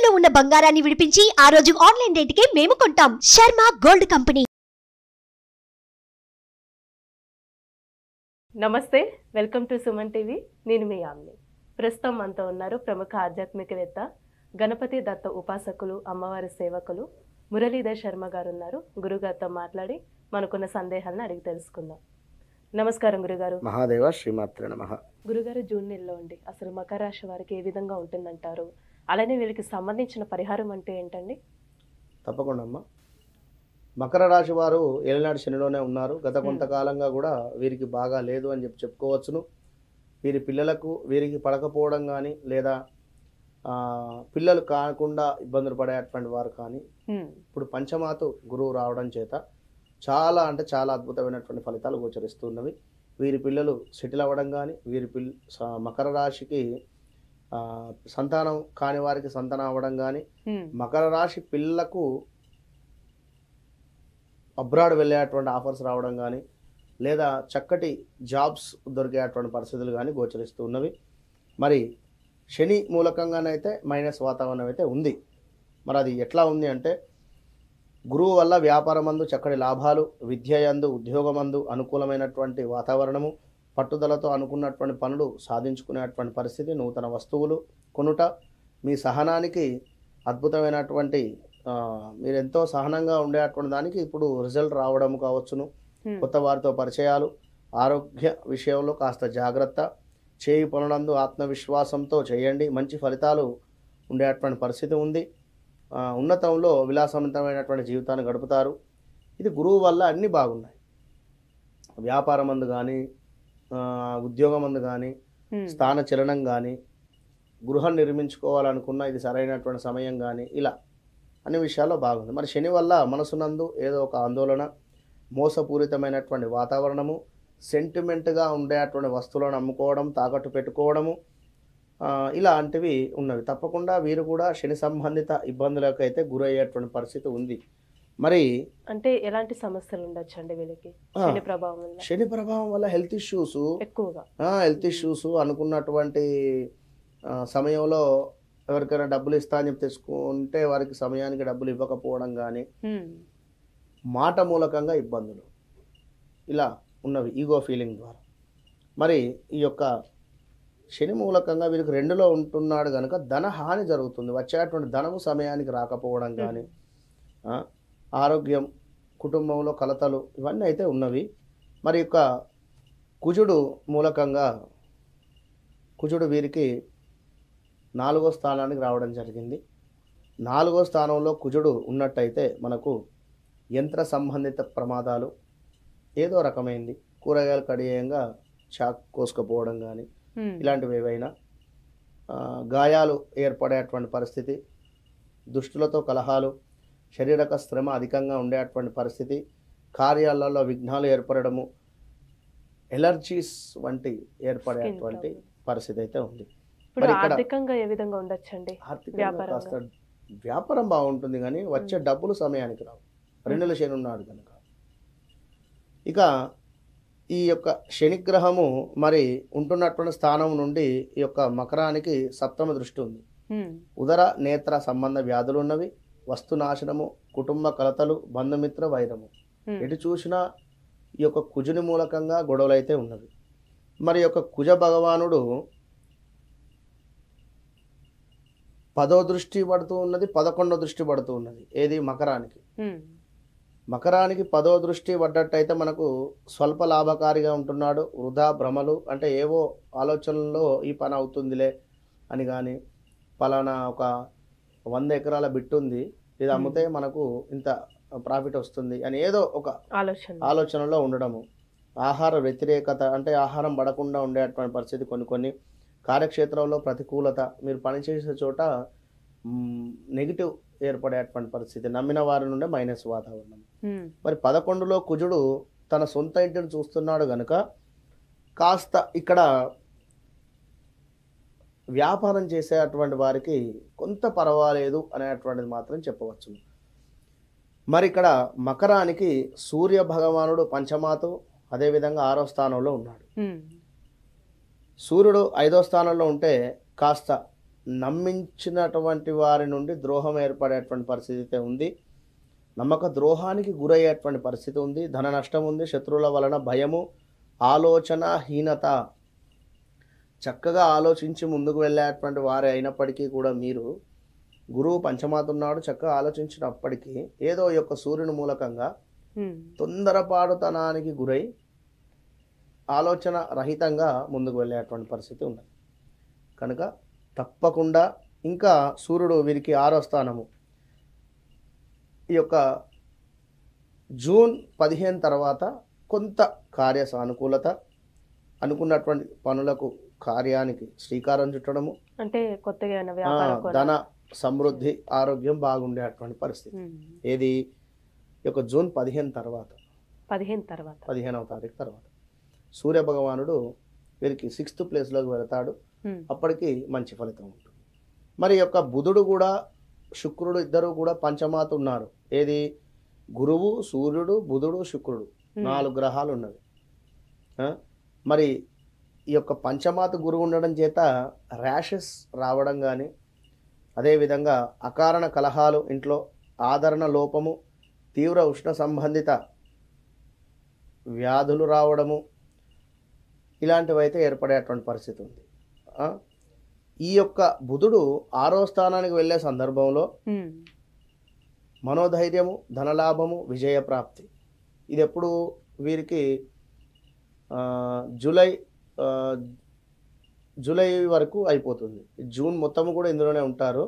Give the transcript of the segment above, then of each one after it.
తాకట్టులో ఉన్న బంగారాన్ని విడిపించి ఆ రోజు ఆన్లైన్ రేటుకే మేము కొంటాం. Sharma gold company. నమస్తే, వెల్కమ్ టు సుమన్ టీవీ. నేను మీ ఆమ్ని. ప్రస్తుతం మనతో ఉన్నారు ప్రముఖ ఆధ్యాత్మికవేత్త, గణపతి దత్త ఉపాసకులు, అమ్మవారి సేవకులు మురళీధర్ శర్మ గారు ఉన్నారు. గురుగారితో మాట్లాడి మనకున్న సందేహాలను అడిగి తెలుసుకుందాం. నమస్కారం గురుగారు. మహాదేవ శ్రీమాత్రే నమః. గురుగారు, జూన్ నెలలో ఉండి అసలు మకర రాశి వారికి ఏ విధంగా ఉంటుందంటారు? అలానే వీళ్ళకి సంబంధించిన పరిహారం అంటే ఏంటండి? తప్పకుండా అమ్మ. మకర రాశి వారు ఏలినాటి శనిలోనే ఉన్నారు. గత కొంతకాలంగా కూడా వీరికి బాగా లేదు అని చెప్పుకోవచ్చును. వీరి పిల్లలకు వీరికి పడకపోవడం కానీ, లేదా పిల్లలు కాకుండా ఇబ్బందులు పడేటువంటి వారు కానీ, ఇప్పుడు పంచమాతు గురువు రావడం చేత చాలా అంటే చాలా అద్భుతమైనటువంటి ఫలితాలు గోచరిస్తున్నవి. వీరి పిల్లలు సెటిల్ అవ్వడం కానీ, మకర రాశికి సంతానం కాని వారికి సంతానం అవ్వడం కానీ, మకర రాశి పిల్లలకు అబ్రాడ్ వెళ్ళేటువంటి ఆఫర్స్ రావడం కానీ, లేదా చక్కటి జాబ్స్ దొరికేటువంటి పరిస్థితులు కానీ గోచరిస్తూ ఉన్నవి. మరి శని మూలకంగానైతే మైనస్ వాతావరణం అయితే ఉంది. మరి అది ఎట్లా ఉంది అంటే, గురువు వల్ల వ్యాపారమందు చక్కటి లాభాలు, విద్యయందు ఉద్యోగమందు అనుకూలమైనటువంటి వాతావరణము, పట్టుదలతో అనుకున్నటువంటి పనులు సాధించుకునేటువంటి పరిస్థితి, నూతన వస్తువులు కొనుట, మీ సహనానికి అద్భుతమైనటువంటి మీరు ఎంతో సహనంగా ఉండేటువంటి దానికి ఇప్పుడు రిజల్ట్ రావడం కావచ్చును. కొత్త వారితో పరిచయాలు, ఆరోగ్య విషయంలో కాస్త జాగ్రత్త, చేయి పనులందు ఆత్మవిశ్వాసంతో చేయండి, మంచి ఫలితాలు ఉండేటువంటి పరిస్థితి ఉంది. ఉన్నతంలో విలాసవంతమైనటువంటి జీవితాన్ని గడుపుతారు. ఇది గురువు వల్ల అన్నీ బాగున్నాయి. వ్యాపారం అందు కానీ, ఉద్యోగం అందు కానీ, స్థాన చలనం కానీ, గృహం నిర్మించుకోవాలనుకున్న ఇది సరైనటువంటి సమయం కానీ, ఇలా అన్ని విషయాల్లో బాగుంది. మరి శని వల్ల మనసునందు ఏదో ఒక ఆందోళన, మోసపూరితమైనటువంటి వాతావరణము, సెంటిమెంట్గా ఉండేటువంటి వస్తువులను అమ్ముకోవడం, తాకట్టు పెట్టుకోవడము, ఇలాంటివి ఉన్నవి. తప్పకుండా వీరు కూడా శని సంబంధిత ఇబ్బందులకు అయితే గురయ్యేటువంటి పరిస్థితి ఉంది. మరి అంటే ఎలాంటి సమస్యలు ఉండొచ్చు అండి వీళ్ళకి శని ప్రభావం వల్ల? శని ప్రభావం వల్ల హెల్త్ ఇష్యూస్ ఎక్కువగా, అనుకున్నటువంటి సమయంలో ఎవరికైనా డబ్బులు ఇస్తా అని చెప్పి తెచ్చుకుంటే వారికి సమయానికి డబ్బులు ఇవ్వకపోవడం కానీ, మాట మూలకంగా ఇబ్బందులు ఇలా ఉన్నవి, ఈగో ఫీలింగ్ ద్వారా. మరి ఈ యొక్క శని మూలకంగా వీరికి 2లో ఉంటున్నాడు కనుక ధన హాని జరుగుతుంది. వచ్చేటువంటి ధనము సమయానికి రాకపోవడం కానీ, ఆరోగ్యం, కుటుంబంలో కలతలు, ఇవన్నీ అయితే ఉన్నవి. మరి యొక్క కుజుడు మూలకంగా, కుజుడు వీరికి 4వ స్థానానికి రావడం జరిగింది. 4వ స్థానంలో కుజుడు ఉన్నట్టయితే మనకు యంత్ర సంబంధిత ప్రమాదాలు, ఏదో రకమైంది కూరగాయలు కడియంగా చాక్ కోసుకపోవడం కానీ, ఇలాంటివి ఏవైనా గాయాలు ఏర్పడేటువంటి పరిస్థితి, దుష్టులతో కలహాలు, శారీరక శ్రమ అధికంగా ఉండేటువంటి పరిస్థితి, కార్యాలలో విఘ్నాలు ఏర్పడము, ఎలర్జీస్ వంటి ఏర్పడేటువంటి పరిస్థితి అయితే ఉంది. ఆర్థికంగా ఏ విధంగా ఉండొచ్చండి? కాస్త వ్యాపారం బాగుంటుంది కానీ వచ్చే డబ్బులు సమయానికి రావు. 2ల శని ఉన్నాడు కనుక. ఇక ఈ యొక్క శనిగ్రహము మరి ఉంటున్నటువంటి స్థానం నుండి ఈ యొక్క మకరానికి 7వ దృష్టి ఉంది. ఉదర నేత్ర సంబంధ వ్యాధులు ఉన్నవి, వస్తునాశనము, కుటుంబ కలతలు, బంధుమిత్ర వైరము, ఎటు చూసినా ఈ యొక్క కుజుని మూలకంగా గొడవలు అయితే ఉన్నవి. మరి యొక్క కుజ భగవానుడు 10వ దృష్టి పడుతూ ఉన్నది, 11వ దృష్టి పడుతూ ఉన్నది. ఏది? మకరానికి. మకరానికి 10వ దృష్టి పడ్డట్టయితే మనకు స్వల్ప లాభకారిగా ఉంటున్నాడు. వృధా భ్రమలు, అంటే ఏవో ఆలోచనల్లో ఈ పని అవుతుందిలే అని కానీ, పలానా ఒక 100 ఎకరాల బిట్ ఉంది, ఇది అమ్మితే మనకు ఇంత ప్రాఫిట్ వస్తుంది అని ఏదో ఒక ఆలోచనలో ఉండడము. ఆహార వ్యతిరేకత, అంటే ఆహారం పడకుండా ఉండేటువంటి పరిస్థితి, కొన్ని కార్యక్షేత్రంలో ప్రతికూలత, మీరు పనిచేసే చోట నెగిటివ్ ఏర్పడేటువంటి పరిస్థితి, నమ్మిన వారి నుండే మైనస్ వాతావరణం. మరి 11లో కుజుడు తన సొంత ఇంటిని చూస్తున్నాడు కనుక కాస్త ఇక్కడ వ్యాపారం చేసేటువంటి వారికి కొంత పర్వాలేదు అనేటువంటిది మాత్రం చెప్పవచ్చు. మరి ఇక్కడ మకరానికి సూర్య భగవానుడు పంచమాతు, అదేవిధంగా 6వ స్థానంలో ఉన్నాడు. సూర్యుడు 5వ స్థానంలో ఉంటే కాస్త నమ్మించినటువంటి వారి నుండి ద్రోహం ఏర్పడేటువంటి పరిస్థితి అయితే ఉంది. నమ్మక ద్రోహానికి గురయ్యేటువంటి పరిస్థితి ఉంది. ధన నష్టం ఉంది. శత్రువుల వలన భయము, ఆలోచన హీనత. చక్కగా ఆలోచించి ముందుకు వెళ్ళేటువంటి వారే అయినప్పటికీ కూడా మీరు గురువు పంచమాత ఉన్నాడు, చక్కగా ఆలోచించినప్పటికీ ఏదో ఈ యొక్క సూర్యుని మూలకంగా తొందరపాటుతనానికి గురై ఆలోచన రహితంగా ముందుకు వెళ్ళేటువంటి పరిస్థితి ఉన్నది. కనుక తప్పకుండా ఇంకా సూర్యుడు వీరికి 6వ స్థానము. ఈ యొక్క జూన్ 15 తర్వాత కొంత కార్య సానుకూలత, అనుకున్నటువంటి పనులకు కార్యానికి శ్రీకారం చుట్టడము, అంటే కొత్తగా ఏమైనా వ్యాపారం ధన సమృద్ధి, ఆరోగ్యం బాగుండేటువంటి పరిస్థితి. ఏది ఈ యొక్క జూన్ 15 తర్వాత 15వ తారీఖు తర్వాత సూర్య భగవానుడు వీరికి 6th ప్లేస్లోకి వెళతాడు. అప్పటికి మంచి ఫలితం ఉంటుంది. మరి యొక్క బుధుడు కూడా శుక్రుడు ఇద్దరు కూడా పంచమాత ఉన్నారు. ఏది గురువు, సూర్యుడు, బుధుడు, శుక్రుడు 4 గ్రహాలు ఉన్నవి. మరి ఈ యొక్క పంచమాత గురువు ఉండడం చేత ర్యాషెస్ రావడం కానీ, అదేవిధంగా అకారణ కలహాలు ఇంట్లో, ఆదరణ లోపము, తీవ్ర ఉష్ణ సంబంధిత వ్యాధులు రావడము, ఇలాంటివి అయితే ఏర్పడేటువంటి పరిస్థితి ఉంది. ఈ యొక్క బుధుడు 6వ స్థానానికి వెళ్ళే సందర్భంలో మనోధైర్యము, ధనలాభము, విజయప్రాప్తి. ఇది ఎప్పుడు వీరికి జూలై వరకు అయిపోతుంది. జూన్ మొత్తం కూడా ఇందులోనే ఉంటారు.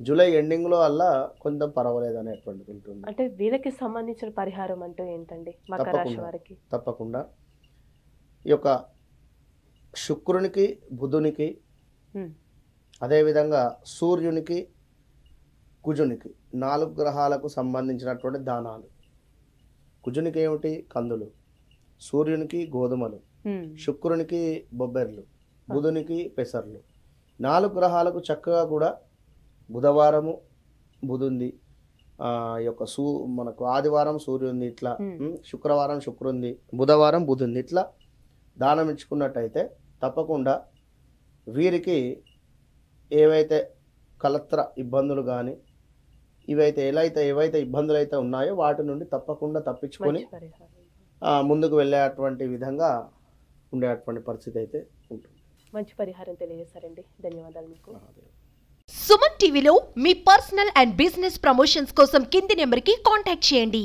జూలై ఎండింగ్లో అలా కొంచెం పర్వాలేదు అనేటువంటిది ఉంటుంది. అంటే వీళ్ళకి సంబంధించిన పరిహారం అంటూ ఏంటండి మకర రాశి వారికి? తప్పకుండా ఈ యొక్క శుక్రునికి, బుధునికి, అదేవిధంగా సూర్యునికి, కుజునికి 4 గ్రహాలకు సంబంధించినటువంటి దానాలు. కుజునికి ఏమిటి? కందులు, సూర్యునికి గోధుమలు, శుక్రునికి బొబ్బెర్లు, బుధునికి పెసర్లు. 4 గ్రహాలకు చక్కగా కూడా బుధవారము బుధుంది, ఈ యొక్క మనకు ఆదివారం సూర్యుంది, ఇట్లా శుక్రవారం శుక్రుంది, బుధవారం బుధుంది, ఇట్లా దానం ఇచ్చుకున్నట్టయితే తప్పకుండా వీరికి ఏవైతే కలత్ర ఇబ్బందులు కానీ ఏవైతే ఇబ్బందులు అయితే ఉన్నాయో వాటి నుండి తప్పకుండా తప్పించుకొని ముందుకు వెళ్ళేటువంటి విధంగా ఉండేటువంటి పరిస్థితి అయితే ఉంటుంది. మంచి పరిహారం తెలియజేశారండి. ధన్యవాదాలు మీకు. సుమన్ టీవీలో మీ పర్సనల్ అండ్ బిజినెస్ ప్రమోషన్స్ కోసం కింది నెంబర్కి కాంటాక్ట్ చేయండి.